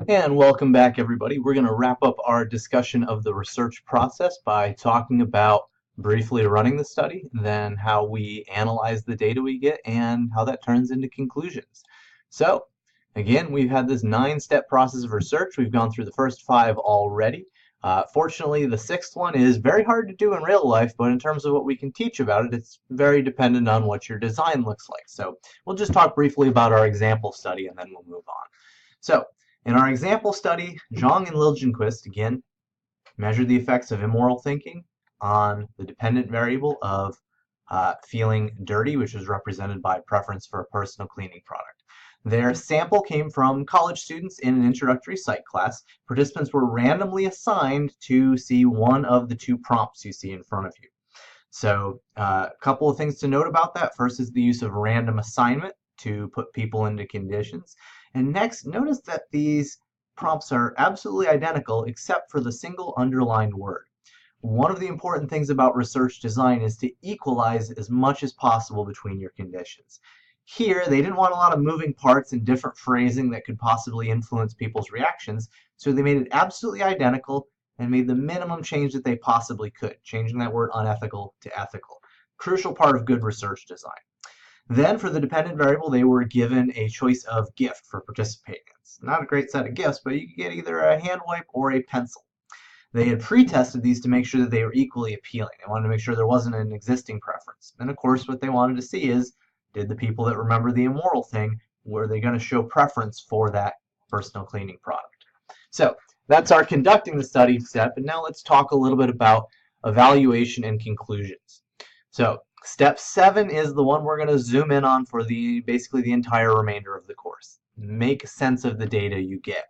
And welcome back, everybody. We're going to wrap up our discussion of the research process by talking about briefly running the study, then how we analyze the data we get, and how that turns into conclusions. So, again, we've had this 9-step process of research. We've gone through the first 5 already. Fortunately, the 6th one is very hard to do in real life, but in terms of what we can teach about it, it's very dependent on what your design looks like. So, we'll just talk briefly about our example study, and then we'll move on. So, in our example study, Zhang and Liljenquist, again, measured the effects of immoral thinking on the dependent variable of feeling dirty, which was represented by preference for a personal cleaning product. Their sample came from college students in an introductory psych class. Participants were randomly assigned to see one of the 2 prompts you see in front of you. So a couple of things to note about that. First is the use of random assignment to put people into conditions. And next, notice that these prompts are absolutely identical except for the single underlined word. One of the important things about research design is to equalize as much as possible between your conditions. Here, they didn't want a lot of moving parts and different phrasing that could possibly influence people's reactions, so they made it absolutely identical and made the minimum change that they possibly could, changing that word unethical to ethical. Crucial part of good research design. Then for the dependent variable, they were given a choice of gift for participating. It's not a great set of gifts, but you could get either a hand wipe or a pencil. They had pre-tested these to make sure that they were equally appealing. They wanted to make sure there wasn't an existing preference. And of course, what they wanted to see is, did the people that remember the immoral thing, were they going to show preference for that personal cleaning product? So that's our conducting the study step. And now let's talk a little bit about evaluation and conclusions. So step 7 is the one we're going to zoom in on for basically the entire remainder of the course. Make sense of the data you get.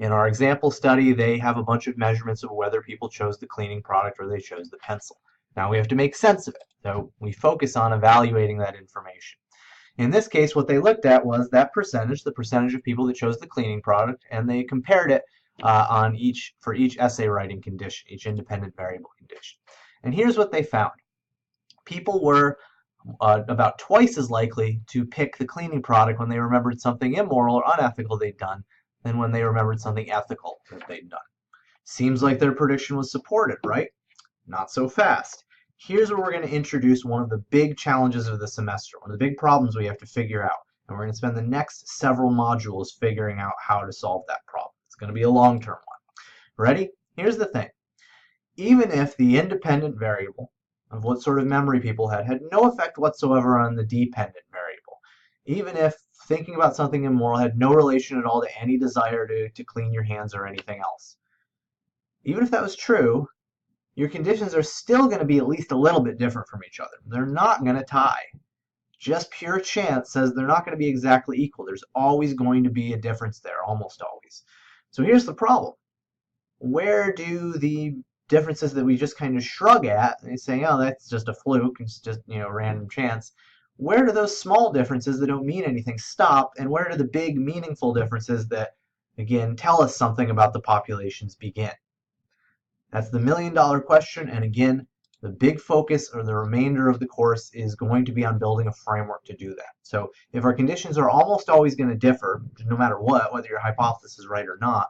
In our example study, they have a bunch of measurements of whether people chose the cleaning product or they chose the pencil. Now we have to make sense of it, so we focus on evaluating that information. In this case, what they looked at was that percentage, the percentage of people that chose the cleaning product, and they compared it for each essay writing condition, each independent variable condition. And here's what they found. People were about twice as likely to pick the cleaning product when they remembered something immoral or unethical they'd done than when they remembered something ethical that they'd done. Seems like their prediction was supported, right? Not so fast. Here's where we're going to introduce one of the big challenges of the semester, one of the big problems we have to figure out. And we're going to spend the next several modules figuring out how to solve that problem. It's going to be a long-term one. Ready? Here's the thing. Even if the independent variable of what sort of memory people had no effect whatsoever on the dependent variable, even if thinking about something immoral had no relation at all to any desire to clean your hands or anything else. Even if that was true, your conditions are still going to be at least a little bit different from each other. They're not going to tie. Just pure chance says they're not going to be exactly equal. There's always going to be a difference there, almost always. So here's the problem. Where do the differences that we just kind of shrug at and say, oh, that's just a fluke, it's just, random chance, where do those small differences that don't mean anything stop, and where do the big meaningful differences that, again, tell us something about the populations begin? That's the million-dollar question, and again, the big focus or the remainder of the course is going to be on building a framework to do that. So if our conditions are almost always going to differ, no matter what, whether your hypothesis is right or not,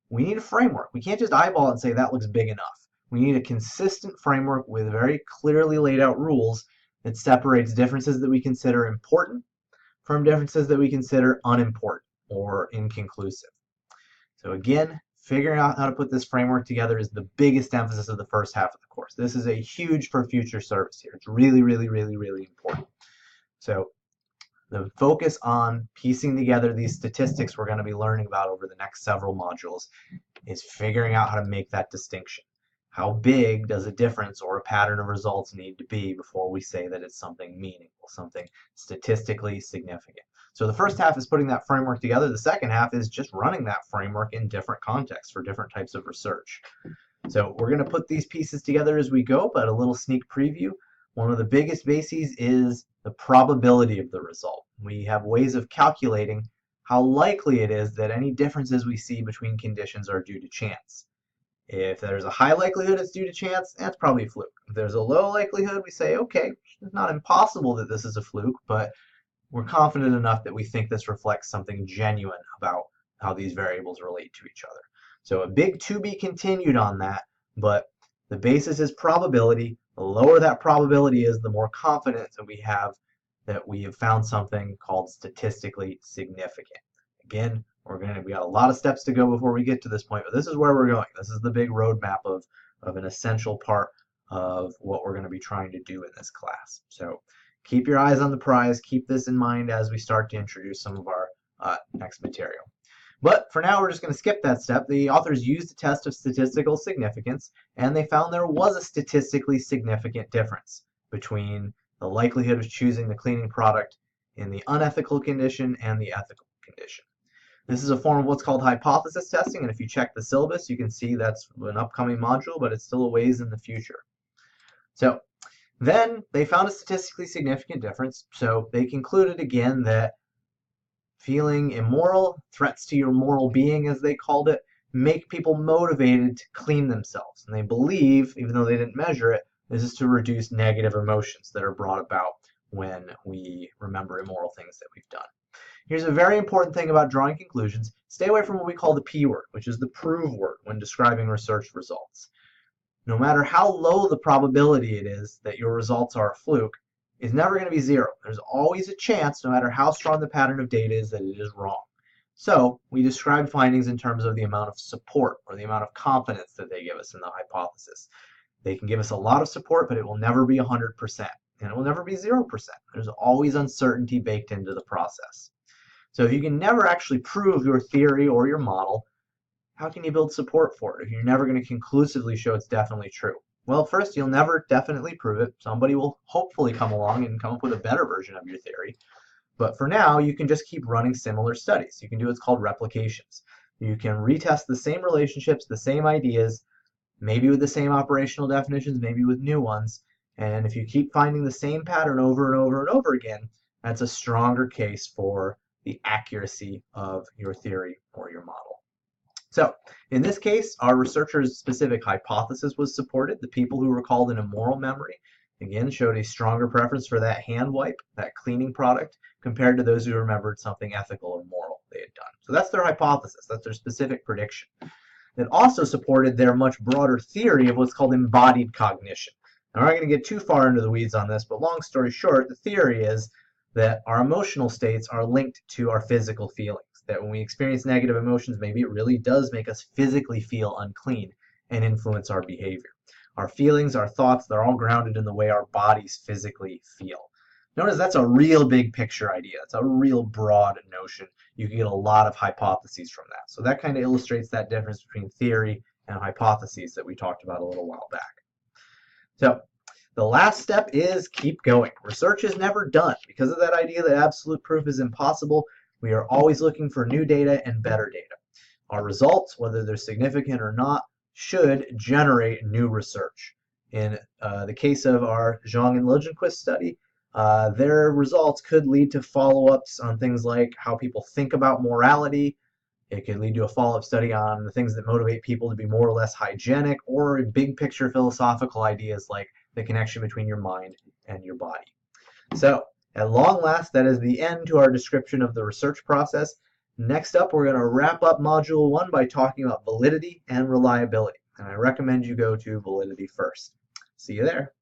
we need a framework. We can't just eyeball it and say that looks big enough. We need a consistent framework with very clearly laid out rules that separates differences that we consider important from differences that we consider unimportant or inconclusive. So again, figuring out how to put this framework together is the biggest emphasis of the first half of the course. This is a huge for future service here. It's really, really, really, really important. So the focus on piecing together these statistics we're going to be learning about over the next several modules is figuring out how to make that distinction. How big does a difference or a pattern of results need to be before we say that it's something meaningful, something statistically significant? So the first half is putting that framework together. The second half is just running that framework in different contexts for different types of research. So we're going to put these pieces together as we go, but a little sneak preview. One of the biggest bases is the probability of the result. We have ways of calculating how likely it is that any differences we see between conditions are due to chance. If there's a high likelihood it's due to chance, that's probably a fluke. If there's a low likelihood, we say, okay, it's not impossible that this is a fluke, but we're confident enough that we think this reflects something genuine about how these variables relate to each other. So a big to be continued on that, but the basis is probability. The lower that probability is, the more confidence that we have found something called statistically significant. Again, we got a lot of steps to go before we get to this point, but this is where we're going. This is the big roadmap of an essential part of what we're going to be trying to do in this class. So keep your eyes on the prize. Keep this in mind as we start to introduce some of our next material. But for now, we're just going to skip that step. The authors used a test of statistical significance, and they found there was a statistically significant difference between the likelihood of choosing the cleaning product in the unethical condition and the ethical condition. This is a form of what's called hypothesis testing, and if you check the syllabus, you can see that's an upcoming module, but it's still a ways in the future. So then they found a statistically significant difference, so they concluded again that feeling immoral, threats to your moral being, as they called it, make people motivated to clean themselves. And they believe, even though they didn't measure it, this is to reduce negative emotions that are brought about when we remember immoral things that we've done. Here's a very important thing about drawing conclusions. Stay away from what we call the P word, which is the prove word when describing research results. No matter how low the probability it is that your results are a fluke, it's never going to be zero. There's always a chance, no matter how strong the pattern of data is, that it is wrong. So we describe findings in terms of the amount of support or the amount of confidence that they give us in the hypothesis. They can give us a lot of support, but it will never be 100%, and it will never be 0%. There's always uncertainty baked into the process. So if you can never actually prove your theory or your model, how can you build support for it if you're never going to conclusively show it's definitely true? Well, first, you'll never definitely prove it. Somebody will hopefully come along and come up with a better version of your theory. But for now, you can just keep running similar studies. You can do what's called replications. You can retest the same relationships, the same ideas, maybe with the same operational definitions, maybe with new ones. And if you keep finding the same pattern over and over and over again, that's a stronger case for the accuracy of your theory or your model. So in this case, our researchers' specific hypothesis was supported. The people who recalled an immoral memory, again, showed a stronger preference for that hand wipe, that cleaning product, compared to those who remembered something ethical or moral they had done. So that's their hypothesis. That's their specific prediction. It also supported their much broader theory of what's called embodied cognition. Now, we're not going to get too far into the weeds on this, but long story short, the theory is that our emotional states are linked to our physical feelings. That when we experience negative emotions, maybe it really does make us physically feel unclean and influence our behavior. Our feelings, our thoughts, they're all grounded in the way our bodies physically feel. Notice that's a real big picture idea. It's a real broad notion. You can get a lot of hypotheses from that. So that kind of illustrates that difference between theory and hypotheses that we talked about a little while back. So the last step is keep going. Research is never done. Because of that idea that absolute proof is impossible, we are always looking for new data and better data. Our results, whether they're significant or not, should generate new research. In the case of our Zhang and Liljenquist study, their results could lead to follow-ups on things like how people think about morality. It could lead to a follow-up study on the things that motivate people to be more or less hygienic, or big picture philosophical ideas like the connection between your mind and your body. So, at long last, that is the end to our description of the research process. Next up, we're going to wrap up Module 1 by talking about validity and reliability. And I recommend you go to validity first. See you there.